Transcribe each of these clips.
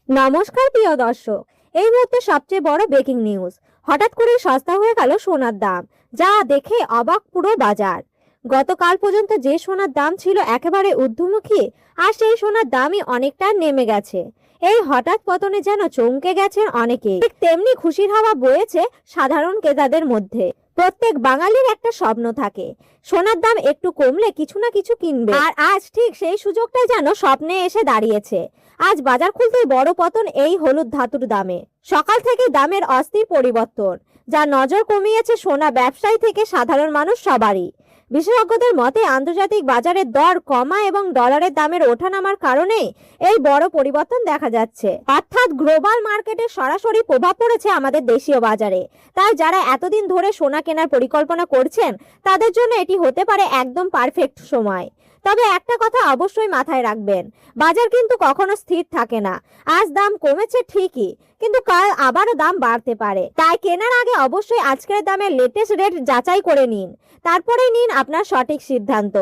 নমস্কার প্রিয় দর্শক। এই মুহূর্তে সবচেয়ে বড় ব্রেকিং নিউজ, হঠাৎ করে সস্তা হয়ে গেল সোনার দাম, যা দেখে অবাক পুরো বাজার। গতকাল পর্যন্ত যে সোনার দাম ছিল একেবারে ঊর্ধ্বমুখী, আর সেই সোনার দামই অনেকটা নেমে গেছে। এই হঠাৎ পতনে যেন চমকে গেছেন অনেকেই, ঠিক তেমনি খুশির হাওয়া বয়েছে সাধারণ ক্রেতাদের মধ্যে। প্রত্যেক বাঙালির একটা স্বপ্ন থাকে, সোনার দাম একটু কমলে কিছু না কিছু কিনবে, আর আজ ঠিক সেই সুযোগটাই যেন স্বপ্নে এসে দাঁড়িয়েছে। আজ বাজার খুলতেই বড় পতন এই হলুদ ধাতুর দামে। সকাল থেকে দামের অস্থির পরিবর্তন, যা নজর কমিয়েছে সোনা ব্যবসায়ী থেকে সাধারণ মানুষ সবারই। বিশেষজ্ঞদের মতে আন্তর্জাতিক বাজারের দর কমা এবং ডলারের দামের ওঠানামার কারণে এই বড় পরিবর্তন দেখা যাচ্ছে। অর্থাৎ গ্লোবাল মার্কেটে সরাসরি প্রভাব পড়েছে আমাদের দেশীয় বাজারে। তাই যারা এতদিন ধরে সোনা কেনার পরিকল্পনা করছেন, তাদের জন্য এটি হতে পারে একদম পারফেক্ট সময়। তবে একটা কথা অবশ্যই মাথায় রাখবেন, বাজার কিন্তু কখনো স্থির থাকে না। আজ দাম কমেছে ঠিকই, কিন্তু কাল আবারও দাম বাড়তে পারে। তাই কেনার আগে অবশ্যই আজকের দামের লেটেস্ট রেট যাচাই করে নিন, তারপরেই নিন আপনার সঠিক সিদ্ধান্ত।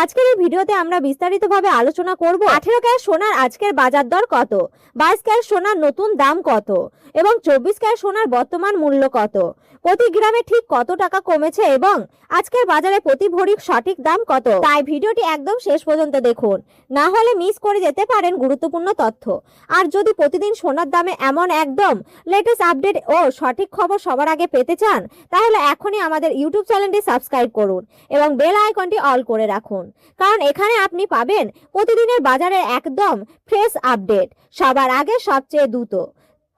আজকের এই ভিডিওতে আমরা বিস্তারিতভাবে আলোচনা করব 18 ক্যারেট সোনার আজকের বাজার দর কত, 22 ক্যারেট সোনার নতুন দাম কত এবং 24 ক্যারেট সোনার বর্তমান মূল্য কত, প্রতি গ্রামে ঠিক কত টাকা কমেছে এবং আজকের বাজারে প্রতি ভরির সঠিক দাম কত। তাই ভিডিওটি একদম শেষ পর্যন্ত দেখুন, না হলে মিস করে যেতে পারেন গুরুত্বপূর্ণ তথ্য। আর যদি প্রতিদিন সোনার দামে এমন একদম লেটেস্ট আপডেট ও সঠিক খবর সবার আগে পেতে চান, তাহলে এখনই আমাদের ইউটিউব চ্যানেলটি সাবস্ক্রাইব করুন এবং বেল আইকনটি অল করে রাখুন, কারণ এখানে আপনি পাবেন প্রতিদিনের বাজারের একদম ফ্রেশ আপডেট সবার আগে, সবচেয়ে দ্রুত।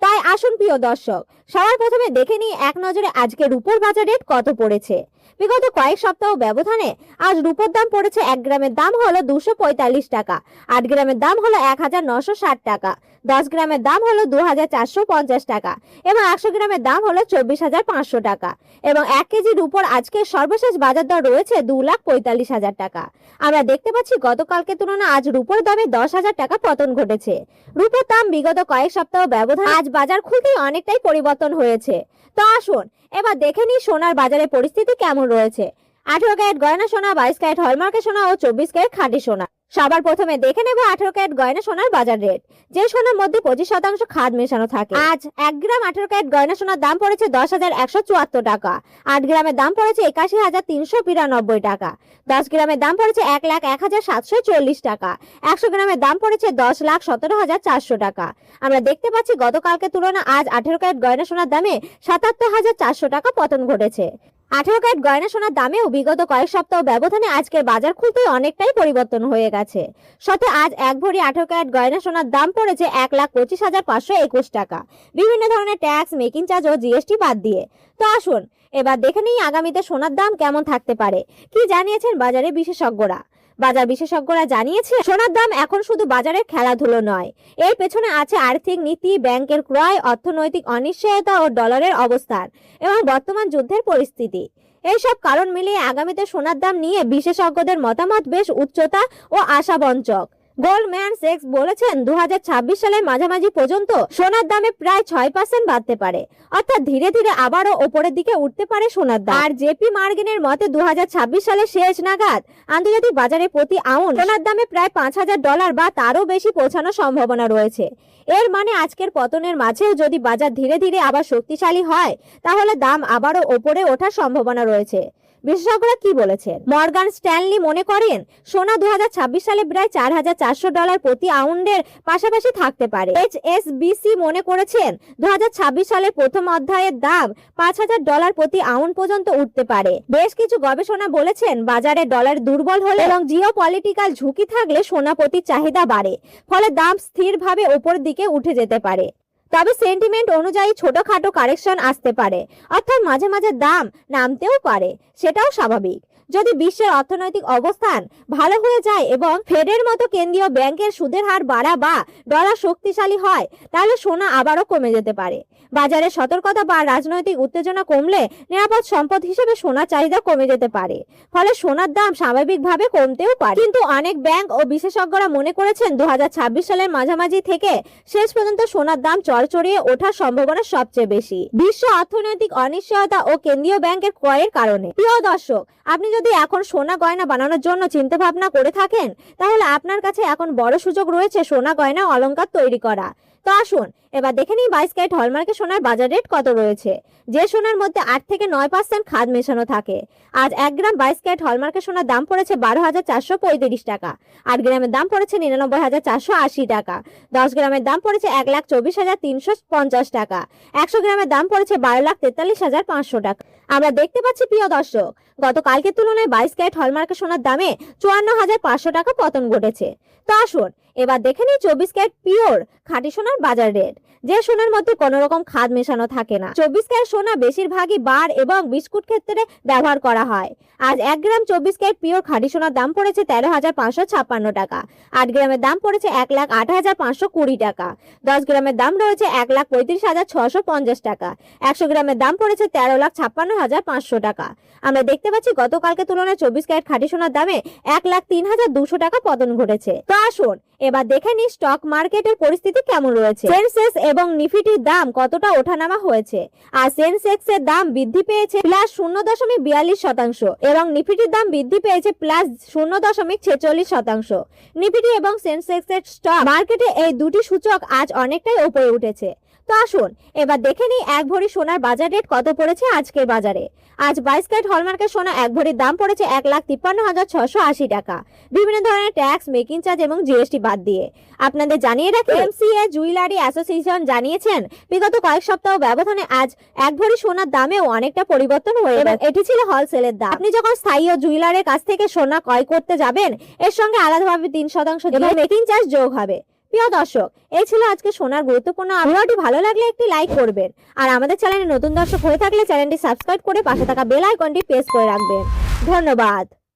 তাই আসুন প্রিয় দর্শক, সবার প্রথমে দেখে নিই এক নজরে আজকে রূপোর বাজার রেট কত পড়েছে। বিগত কয়েক সপ্তাহ ব্যবধানে আজ রূপোর দাম পড়েছে। 1 গ্রামের দাম হলো 245 টাকা, 8 গ্রামের দাম হলো 1960 টাকা, 10 গ্রামের দাম হলো 2450 টাকা এবং 100 গ্রামের দাম হলো 24,500 টাকা এবং 1 কেজি রূপোর আজকে সর্বশেষ বাজার দর রয়েছে 2,45,000 টাকা। আমরা দেখতে পাচ্ছি গতকালকে তুলনায় আজ রূপোর দামে 10,000 টাকা পতন ঘটেছে। রূপোর দাম বিগত কয়েক সপ্তাহ ব্যবধান আজ বাজার খুলতেই অনেকটাই পরিবর্তন হয়েছে। তো আসুন এবার দেখে নিই সোনার বাজারের পরিস্থিতি কেমন রয়েছে। 18 ক্যারেট গয়না সোনা, 22 ক্যারেট হলমার্কের সোনা ও 24 ক্যারেট খাঁটি সোনা। সবার প্রথমে দেখে নেব 18 ক্যারেট গয়না সোনার বাজার রেট, যে সোনার মধ্যে 25% খাদ মেশানো থাকে। আজ 1 গ্রাম 18 ক্যারেট গয়না সোনার দাম পড়েছে 10,174 টাকা, 8 গ্রামের দাম পড়েছে 81,392 টাকা, 10 গ্রামের দাম পড়েছে 1,01,740 টাকা, 100 গ্রামের দাম পড়েছে 10,17,400 টাকা। আমরা দেখতে পাচ্ছি গতকালকে তুলনায় আজ 18 ক্যারেট গয়না সোনার দামে 77,400 টাকা পতন ঘটেছে। 18 ক্যারেট গয়না সোনার দামেও বিগত কয়েক সপ্তাহ ব্যবধানে আজকের বাজার খুলতেই অনেকটাই পরিবর্তন হয়ে গেছে। সাথে আজ 1 ভরি 18 ক্যারেট গয়না সোনার দাম পড়েছে 1,25,521 টাকা, বিভিন্ন ধরনের ট্যাক্স, মেকিং চার্জ ও জিএসটি বাদ দিয়ে। তো আসুন এবার দেখে নিই আগামীতে সোনার দাম কেমন থাকতে পারে। কি জানিয়েছেন বাজারে বিশেষজ্ঞরা? বাজার বিশেষজ্ঞরা জানিয়েছে সোনার দাম এখন শুধু বাজারের খেলাধুলো নয়, এর পেছনে আছে আর্থিক নীতি, ব্যাংকের ক্রয়, অর্থনৈতিক অনিশ্চয়তা ও ডলারের অবস্থান এবং বর্তমান যুদ্ধের পরিস্থিতি। এইসব কারণ মিলিয়ে আগামীতে সোনার দাম নিয়ে বিশেষজ্ঞদের মতামত বেশ উচ্চতা ও আশাবঞ্চক। গোল্ডম্যান স্যাক্স বলেছেন 2026 সালের মাঝামাঝি পর্যন্ত সোনার দামে প্রায় 6% বাড়তে পারে, অর্থাৎ ধীরে ধীরে আবারও ওপরের দিকে উঠতে পারে সোনার দাম। আর জেপি মর্গানের মতে 2026 সালের শেষ নাগাদ আন্তর্জাতিক বাজারে প্রতি আউন্স সোনার দামে প্রায় $5,000 বা তারও বেশি পৌঁছানোর সম্ভাবনা রয়েছে। এর মানে আজকের পতনের মাঝেও যদি বাজার ধীরে ধীরে আবার শক্তিশালী হয়, তাহলে দাম আবারও ওপরে ওঠার সম্ভাবনা রয়েছে। বিশেষজ্ঞরা কি বলেছেন? মর্গান স্ট্যানলি মনে করেন সোনা 2026 সালে প্রায় $4,400 প্রতি আউন্সের পাশাপাশি থাকতে পারে। এইচএসবিসি মনে করেছেন 2026 সালের প্রথম অধ্যায়ের দাম $5,000 প্রতি আউন্স পর্যন্ত উঠতে পারে। বেশ কিছু গবেষণা বলেছেন বাজারে ডলার দুর্বল হলে এবং জিওপলিটিক্যাল ঝুঁকি থাকলে সোনা প্রতি চাহিদা বাড়ে, ফলে দাম স্থিরভাবে ওপর দিকে উঠে যেতে পারে। তবে সেন্টিমেন্ট অনুযায়ী ছোটখাটো কারেকশন আসতে পারে, অর্থাৎ মাঝে মাঝে দাম নামতেও পারে, সেটাও স্বাভাবিক। যদি বিশ্বের অর্থনৈতিক অবস্থান ভালো হয়ে যায় এবং ফেডের মতো কেন্দ্রীয় ব্যাংকের সুদের হার বাড়া বা ডলার শক্তিশালী হয়, তাহলে সোনা আবারও কমে যেতে পারে। বাজারে সতর্কতা বা রাজনৈতিক উত্তেজনা কমলে নিরাপদ সম্পদ হিসেবে সোনার চাহিদা কমে যেতে পারে, ফলে সোনার দাম স্বাভাবিকভাবে কমতেও পারে। কিন্তু অনেক ব্যাংক ও বিশেষজ্ঞরা মনে করেছেন 2026 সালের মাঝামাঝি থেকে শেষ পর্যন্ত সোনার দাম চড়চড়িয়ে ওঠার সম্ভাবনা সবচেয়ে বেশি, বিশ্ব অর্থনৈতিক অনিশ্চয়তা ও কেন্দ্রীয় ব্যাংকের ক্রয়ের কারণে। প্রিয় দর্শক, আপনি যদি এখন সোনা গয়না বানানোর জন্য চিন্তা ভাবনা করে থাকেন, তাহলে আপনার কাছে এখন বড় সুযোগ রয়েছে সোনা গয়না অলংকার তৈরি করা। তো আসুন এবার দেখে নিই 22 ক্যারেট হলমার্কের সোনার বাজার রেট কত রয়েছে। যে সোনার মধ্যে 8 থেকে 9% খাদ মেশানো থাকে। আজ 1 গ্রাম 22 ক্যারেট হলমার্কের সোনার দাম পড়েছে 12,435 টাকা। 8 গ্রামের দাম পড়েছে 99,480 টাকা। 10 গ্রামের দাম পড়েছে 1,24,350 টাকা। 100 গ্রামের দাম পড়েছে 12,43,500 টাকা। আমরা দেখতে পাচ্ছি প্রিয় দর্শক, গতকালকের তুলনায় 22 ক্যারেট হলমার্কের সোনার দামে 54,500 টাকা পতন ঘটেছে। তো আসুন এবার দেখে নিই 24 ক্যারেট পিওর খাঁটি সোনার বাজার রেট। যে সোনার মধ্যে কোনো রকম খাদ মেশানো থাকে না। 24 ক্যারেট সোনা বেশিরভাগই বার এবং বিস্কুট ক্ষেত্রে ব্যবহার করা হয়। আজ 1 গ্রাম 24 ক্যারেট পিওর খাঁটি সোনার দাম পড়েছে 13,556 টাকা। 8 গ্রামের দাম পড়েছে 1,08,520 টাকা। 10 গ্রামের দাম রয়েছে 1,35,650 টাকা। 100 গ্রামের দাম পড়েছে 13,56,500 টাকা। আমরা দেখতে পাচ্ছি গতকালকে তুলনায় 24 ক্যারেট খাঁটি সোনার দামে 1,03,200 টাকা পতন ঘটেছে। তো আসুন এবার দেখে নিই স্টক মার্কেটের পরিস্থিতি কেমন রয়েছে। সেন্সেক্স এবং নিফটির দাম কতটা ওঠানামা হয়েছে। আর সেন্সেক্সের দাম বৃদ্ধি পেয়েছে +0.42% এবং নিফটির দাম বৃদ্ধি পেয়েছে +0.46%। নিফটি এবং সেন্সেক্সের স্টক মার্কেটে এই দুটি সূচক আজ অনেকটাই উপরে উঠেছে। তো আসুন এবার দেখে নিই 1 ভরি সোনার বাজার রেট কত পড়েছে আজকের বাজারে। আজ 22 ক্যারেট হলমার্কের সোনা 1 ভরির দাম পড়েছে 1,53,680 টাকা। বিভিন্ন ধরনের ট্যাক্স, মেকিং চার্জ এবং জিএসটি বাদ দিয়ে। আপনাদের জানিয়ে রাখি, এমসিএ জুয়েলারি অ্যাসোসিয়েশন জানিয়েছেন বিগত কয়েক সপ্তাহ ব্যবধানে আজ 1 ভরি সোনার দামেও অনেকটা পরিবর্তন হয়ে গেছে। এটি ছিল হোলসেলের দাম। আপনি যখন স্থায়ী ও জুয়েলারের কাছ থেকে সোনা ক্রয় করতে যাবেন, এর সঙ্গে আলাদাভাবে 3% এবং মেকিং চার্জ যোগ হবে। প্রিয় দর্শক, এই ছিল আজকে সোনার গুরুত্বপূর্ণ ভিডিওটি। ভালো লাগলে একটি লাইক করবেন আর আমাদের চ্যানেলে নতুন দর্শক হয়ে থাকলে চ্যানেলটি সাবস্ক্রাইব করে পাশে থাকা বেল আইকনটি প্রেস করে রাখবেন। ধন্যবাদ।